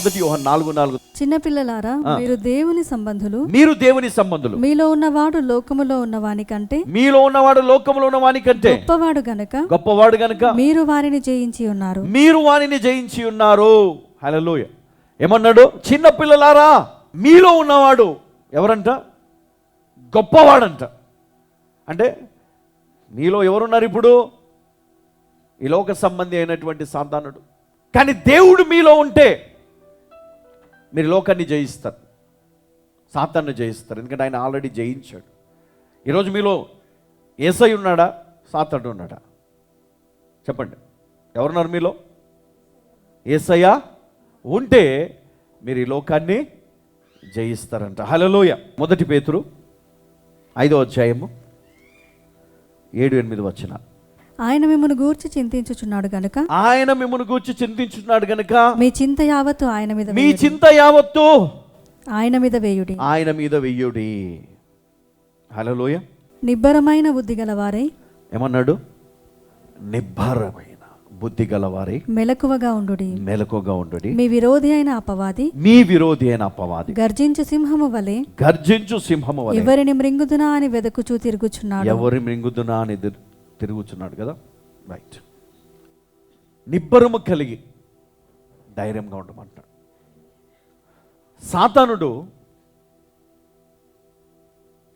మొదటి యోహాను 4:4. చిన్నపిల్లలారా, మీరు దేవుని సంబంధులు, మీలో ఉన్నవాడు లోకములో ఉన్నవాని కంటే గొప్పవాడు గనుక మీరు వారిని జయించి ఉన్నారు. హల్లెలూయా. ఏమన్నాడు? చిన్న పిల్లలారా, మీలో ఉన్నవాడు ఎవరంట? గొప్పవాడంట. అంటే మీలో ఎవరున్నారు ఇప్పుడు? ఈ లోక సంబంధి అయినటువంటి సాతానుడు. కానీ దేవుడు మీలో ఉంటే మీరు లోకాన్ని జయిస్తారు, సాతాన్ని జయిస్తారు. ఎందుకంటే ఆయన ఆల్రెడీ జయించాడు. ఈరోజు మీలో యేసయ్య ఉన్నాడా, సాతానుడు ఉన్నాడా? చెప్పండి, ఎవరున్నారు మీలో? యేసయ్య ఉంటే మీరు ఈ లోకాన్ని జయిస్తారంట. హల్లెలూయా. మొదటి పేతురు 5వ అధ్యాయము 7-8 వచనాలు. ఆయన మిమ్మును గూర్చి చింతించుచున్నాడు గనుక మీ చింత యావత్తు ఆయన మీద వేయుడి. హల్లెలూయా. నిబ్బరమైన బుద్ధి గలవారై, ఏమన్నాడు? నిబ్బరమైన బుద్ధి గలవారై మెలకువగా ఉండుడి. మీ విరోధి అయిన అపవాది గర్జించు సింహము వలె ఎవరిని మృంగుదునా అని వెదకుచూ తిరుగుచున్నాడు కదా. రైట్. నిబ్బరము కలిగి ధైర్యంగా ఉండమంటాడు. సాతానుడు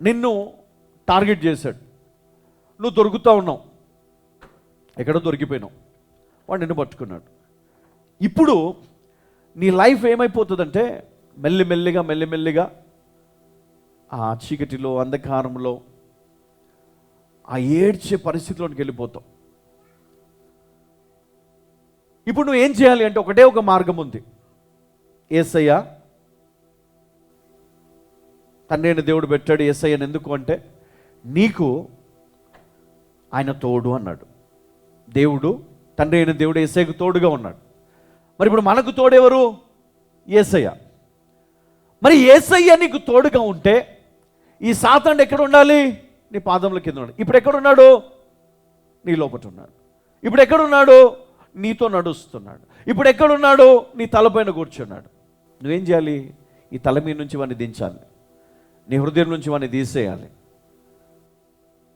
నిన్ను టార్గెట్ చేశాడు. నువ్వు దొరుకుతా ఉన్నావు, ఎక్కడో దొరికిపోయినావు, వాడు నిన్ను పట్టుకున్నాడు. ఇప్పుడు నీ లైఫ్ ఏమైపోతుందంటే మెల్లిమెల్లిగా ఆ చీకటిలో, అంధకారంలో, ఆ ఏడ్చే పరిస్థితిలోకి వెళ్ళిపోతావు. ఇప్పుడు నువ్వు ఏం చేయాలి అంటే ఒకటే ఒక మార్గం ఉంది. యేసయ్య తండ్రి అయిన దేవుడు పెట్టాడు యేసయ్యను. ఎందుకు అంటే నీకు ఆయన తోడు అన్నాడు. దేవుడు, తండ్రి అయిన దేవుడు యేసయ్యకు తోడుగా ఉన్నాడు. మరి ఇప్పుడు మనకు తోడెవరు? యేసయ్య. మరి యేసయ్య నీకు తోడుగా ఉంటే ఈ సాతానుడు ఎక్కడ ఉండాలి? నీ పాదముల కింద ఉన్నాడు. ఇప్పుడు ఎక్కడున్నాడు? నీ లోపట ఉన్నాడు. ఇప్పుడు ఎక్కడున్నాడు? నీతో నడుస్తున్నాడు. ఇప్పుడు ఎక్కడున్నాడు? నీ తలపైన కూర్చున్నాడు. నువ్వేం చేయాలి? ఈ తల మీద నుంచి వాడిని దించాలి, నీ హృదయం నుంచి వాడిని తీసేయాలి,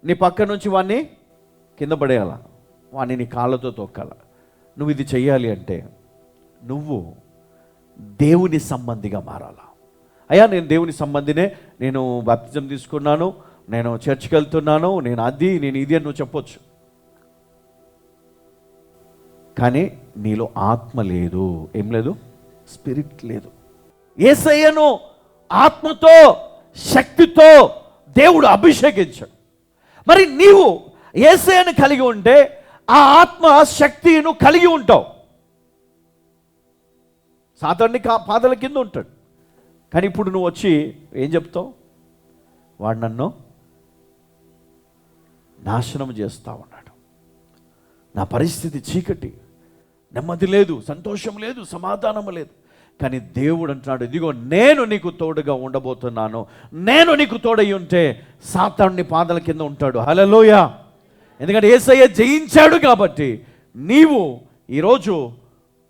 నీ పక్క నుంచి వాడిని కింద పడేయాల, వాడిని నీ కాళ్ళతో తొక్కాల. నువ్వు ఇది చెయ్యాలి అంటే నువ్వు దేవుని సంబంధిగా మారాలా. అయ్యా నేను దేవుని సంబంధినే, నేను బాప్తిజం తీసుకున్నాను, నేను చర్చికి వెళ్తున్నాను, నేను ఇది అని నువ్వు చెప్పొచ్చు. కానీ నీలో ఆత్మ లేదు. ఏం లేదు? స్పిరిట్ లేదు. యేసయ్యను ఆత్మతో, శక్తితో దేవుడు అభిషేకించాడు. మరి నీవు యేసయ్యను కలిగి ఉంటే ఆ ఆత్మ శక్తిను కలిగి ఉంటావు. సాతానుడి పాదాల కింద ఉంటాడు. కానీ ఇప్పుడు నువ్వు వచ్చి ఏం చెప్తావు? వాడు నన్ను నాశనం చేస్తా ఉన్నాడు, నా పరిస్థితి చీకటి, నెమ్మది లేదు, సంతోషం లేదు, సమాధానం లేదు. కానీ దేవుడు అంటున్నాడు, ఇదిగో నేను నీకు తోడుగా ఉండబోతున్నాను. నేను నీకు తోడై ఉంటే సాతానుడి పాదాల కింద ఉంటాడు. హల్లెలూయా. ఎందుకంటే యేసయ్య జయించాడు కాబట్టి నీవు ఈరోజు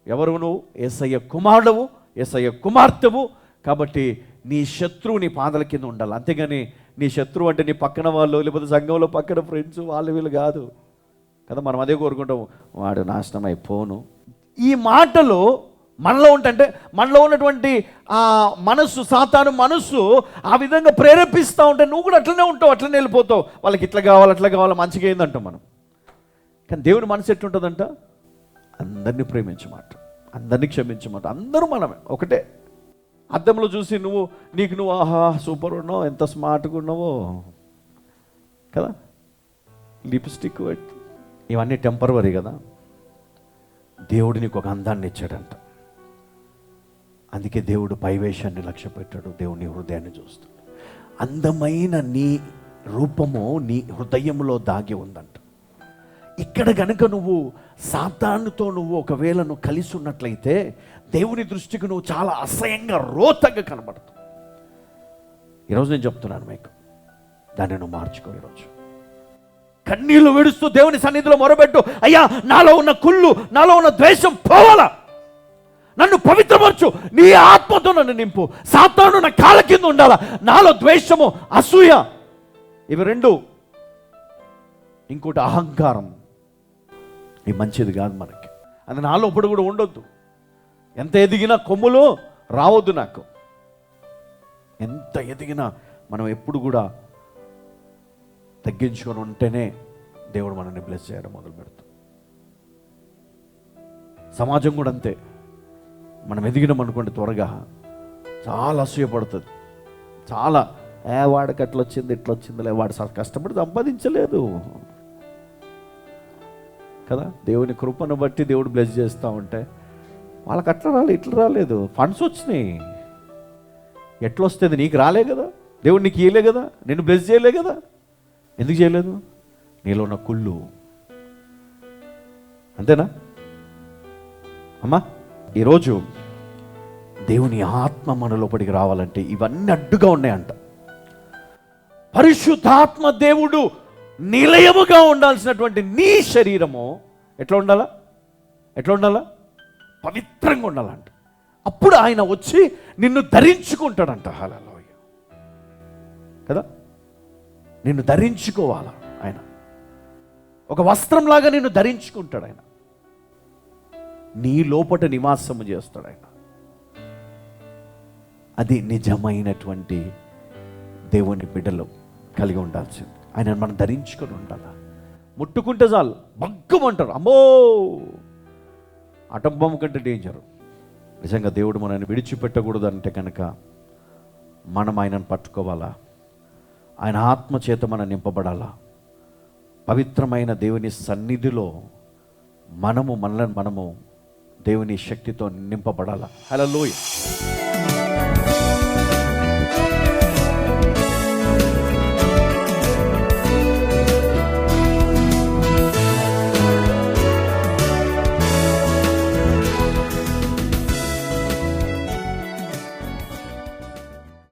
ఎవరు? నువ్వు యేసయ్య కుమారుడవు, యేసయ్య కుమార్తెవు. కాబట్టి నీ శత్రువు నీ పాదాల కింద ఉండాలి. అంతేగాని నీ శత్రువు అంటే నీ పక్కన వాళ్ళు, లేకపోతే సంఘంలో పక్కన ఫ్రెండ్స్, వాళ్ళు వీళ్ళు కాదు కదా. మనం అదే కోరుకుంటాము, వాడు నాశనం అయిపోను. ఈ మాటలు మనలో ఉంటే, మనలో ఉన్నటువంటి ఆ మనస్సు, సాతాను మనస్సు ఆ విధంగా ప్రేరేపిస్తూ ఉంటే నువ్వు కూడా అట్లనే ఉంటావు, అట్లనే వెళ్ళిపోతావు. వాళ్ళకి ఇట్లా కావాలి, అట్లా కావాలి, మంచిగా అయిందంటాం మనం. కానీ దేవుని మనసు ఎట్లుంటుందంట? అందరినీ ప్రేమించమాట, అందరినీ క్షమించమాట. అందరూ మనమే ఒకటే. అద్దంలో చూసి నీకు ఆహా సూపర్ ఉన్నావు, ఎంత స్మార్ట్గా ఉన్నావో కదా. లిప్స్టిక్ ఇవన్నీ టెంపరవరీ కదా. దేవుడు నీకు ఒక అందాన్ని ఇచ్చాడంట. అందుకే దేవుడు పైవేషాన్ని లక్ష్య పెట్టాడు. దేవుని హృదయాన్ని చూస్తాడు. అందమైన నీ రూపము నీ హృదయంలో దాగి ఉందంట. ఇక్కడ గనుక నువ్వు సాతానుతో ఒకవేళ నువ్వు కలిసి ఉన్నట్లయితే దేవుని దృష్టికి నువ్వు చాలా అసహ్యంగా, రోతంగా కనబడతావు. ఈరోజు నేను చెప్తున్నాను మీకు, దాన్ని నువ్వు మార్చుకో. ఈరోజు కన్నీళ్లు విడుస్తూ దేవుని సన్నిధిలో మొరబెట్టు, అయ్యా నాలో ఉన్న కుళ్ళు, నాలో ఉన్న ద్వేషం పోవాలా, నన్ను పవిత్రపరచు, నీ ఆత్మతో నన్ను నింపు. సాతాను నా కాళ్ళ కింద ఉండాలా. నాలో ద్వేషము, అసూయ, ఇవి రెండు. ఇంకోటి అహంకారం. ఇది మంచిది కాదు మనకి. అది నాలో ఇప్పుడు కూడా ఉండొద్దు. ఎంత ఎదిగినా కొమ్ములు రావద్దు నాకు. ఎంత ఎదిగినా మనం ఎప్పుడు కూడా తగ్గించుకొని ఉంటేనే దేవుడు మనల్ని బ్లెస్ చేయడం మొదలు పెడతాం. సమాజం కూడా అంతే. మనం ఎదిగినాం అనుకోండి త్వరగా చాలా అసూయపడుతుంది. చాలా వాడికి అట్లా వచ్చింది ఇట్లా వచ్చిందిలే, వాడు కష్టపడి సంపాదించలేదు కదా. దేవుని కృపను బట్టి దేవుడు బ్లెస్ చేస్తూ ఉంటే వాళ్ళకి అట్లా రాలేదు, ఇట్లా రాలేదు, ఫండ్స్ వచ్చినాయి. ఎట్లా వస్తుంది? నీకు రాలే కదా, దేవుడు నీకు ఇయ్యలే కదా, నిన్ను బ్లెస్ చేయలే కదా. ఎందుకు చేయలేదు? నీలో ఉన్న కుళ్ళు. అంతేనా అమ్మా? ఈరోజు దేవుని ఆత్మ మన లోపలికి రావాలంటే ఇవన్నీ అడ్డుగా ఉన్నాయంట. పరిశుద్ధాత్మ దేవుడు నిలయముగా ఉండాల్సినటువంటి నీ శరీరము ఎట్లా ఉండాలా? ఎట్లా ఉండాలా? పవిత్రంగా ఉండాలంట. అప్పుడు ఆయన వచ్చి నిన్ను ధరించుకుంటాడంట. హల్లెలూయా కదా. నిన్ను ధరించుకోవాలా ఆయన. ఒక వస్త్రంలాగా నిన్ను ధరించుకుంటాడు ఆయన. నీ లోపట నివాసము చేస్తాడు ఆయన. అది నిజమైనటువంటి దేవుని బిడ్డలు కలిగి ఉండాల్సింది. ఆయన మనం ధరించుకొని ఉండాలి. ముట్టుకుంటే చాలు బగ్గమంటారు. అమ్మో, అటం బొమ్మ కంటే డేంజరు. నిజంగా దేవుడు మనల్ని విడిచిపెట్టకూడదు అంటే కనుక మనం ఆయనను పట్టుకోవాలా. ఆయన ఆత్మ చేత మనం నింపబడాలా. పవిత్రమైన దేవుని సన్నిధిలో మనము దేవుని శక్తితో నింపబడాలా. హల్లెలూయా.